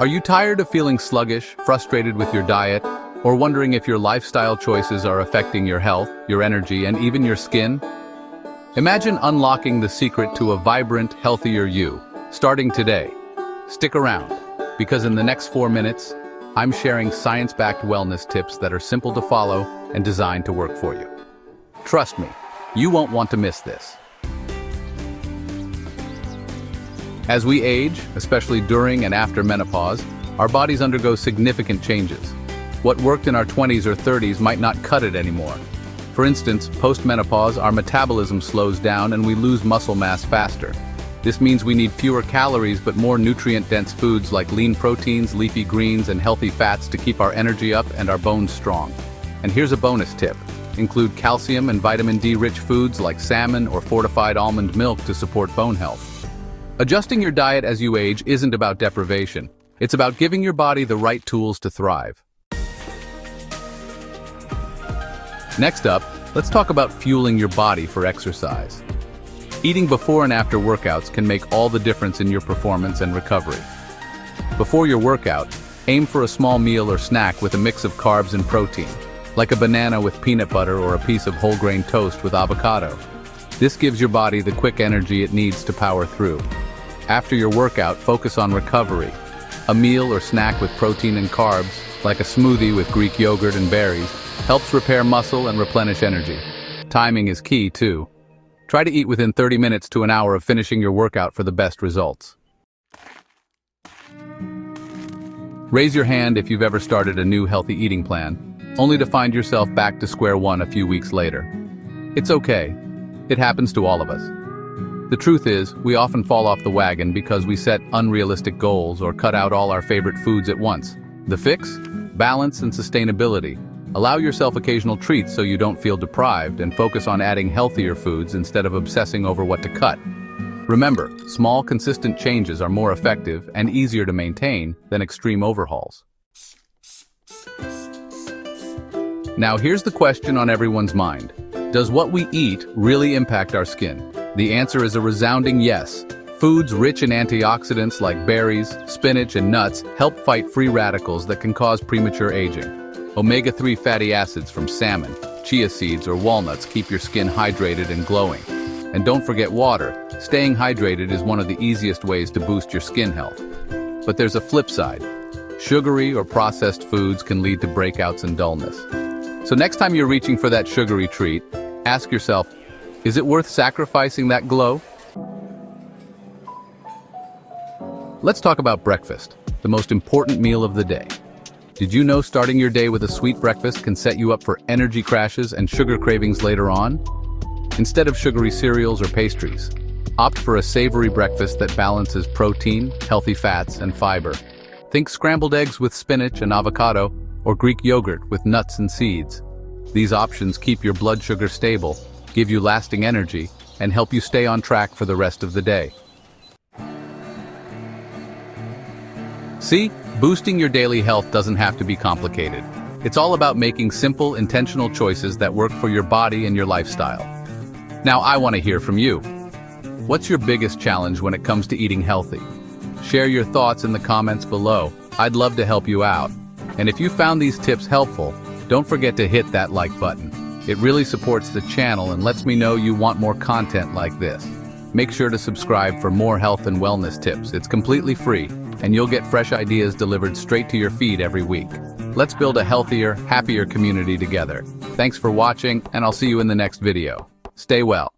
Are you tired of feeling sluggish, frustrated with your diet, or wondering if your lifestyle choices are affecting your health, your energy, and even your skin? Imagine unlocking the secret to a vibrant, healthier you, starting today. Stick around, because in the next 4 minutes, I'm sharing science-backed wellness tips that are simple to follow and designed to work for you. Trust me, you won't want to miss this. As we age, especially during and after menopause, our bodies undergo significant changes. What worked in our 20s or 30s might not cut it anymore. For instance, post-menopause, our metabolism slows down and we lose muscle mass faster. This means we need fewer calories but more nutrient-dense foods like lean proteins, leafy greens, and healthy fats to keep our energy up and our bones strong. And here's a bonus tip. Include calcium and vitamin D-rich foods like salmon or fortified almond milk to support bone health. Adjusting your diet as you age isn't about deprivation. It's about giving your body the right tools to thrive. Next up, let's talk about fueling your body for exercise. Eating before and after workouts can make all the difference in your performance and recovery. Before your workout, aim for a small meal or snack with a mix of carbs and protein, like a banana with peanut butter or a piece of whole grain toast with avocado. This gives your body the quick energy it needs to power through. After your workout, focus on recovery. A meal or snack with protein and carbs, like a smoothie with Greek yogurt and berries, helps repair muscle and replenish energy. Timing is key, too. Try to eat within 30 minutes to an hour of finishing your workout for the best results. Raise your hand if you've ever started a new healthy eating plan, only to find yourself back to square one a few weeks later. It's okay. It happens to all of us. The truth is, we often fall off the wagon because we set unrealistic goals or cut out all our favorite foods at once. The fix? Balance and sustainability. Allow yourself occasional treats so you don't feel deprived and focus on adding healthier foods instead of obsessing over what to cut. Remember, small, consistent changes are more effective and easier to maintain than extreme overhauls. Now here's the question on everyone's mind. Does what we eat really impact our skin? The answer is a resounding yes. Foods rich in antioxidants like berries, spinach, and nuts help fight free radicals that can cause premature aging. Omega-3 fatty acids from salmon, chia seeds, or walnuts keep your skin hydrated and glowing. And don't forget water. Staying hydrated is one of the easiest ways to boost your skin health. But there's a flip side. Sugary or processed foods can lead to breakouts and dullness. So next time you're reaching for that sugary treat, ask yourself, is it worth sacrificing that glow? Let's talk about breakfast, the most important meal of the day. Did you know starting your day with a sweet breakfast can set you up for energy crashes and sugar cravings later on? Instead of sugary cereals or pastries, opt for a savory breakfast that balances protein, healthy fats, and fiber. Think scrambled eggs with spinach and avocado, or Greek yogurt with nuts and seeds. These options keep your blood sugar stable, give you lasting energy, and help you stay on track for the rest of the day. See, boosting your daily health doesn't have to be complicated. It's all about making simple, intentional choices that work for your body and your lifestyle. Now, I want to hear from you. What's your biggest challenge when it comes to eating healthy? Share your thoughts in the comments below. I'd love to help you out. And if you found these tips helpful, don't forget to hit that like button. It really supports the channel and lets me know you want more content like this. Make sure to subscribe for more health and wellness tips. It's completely free, and you'll get fresh ideas delivered straight to your feed every week. Let's build a healthier, happier community together. Thanks for watching, and I'll see you in the next video. Stay well.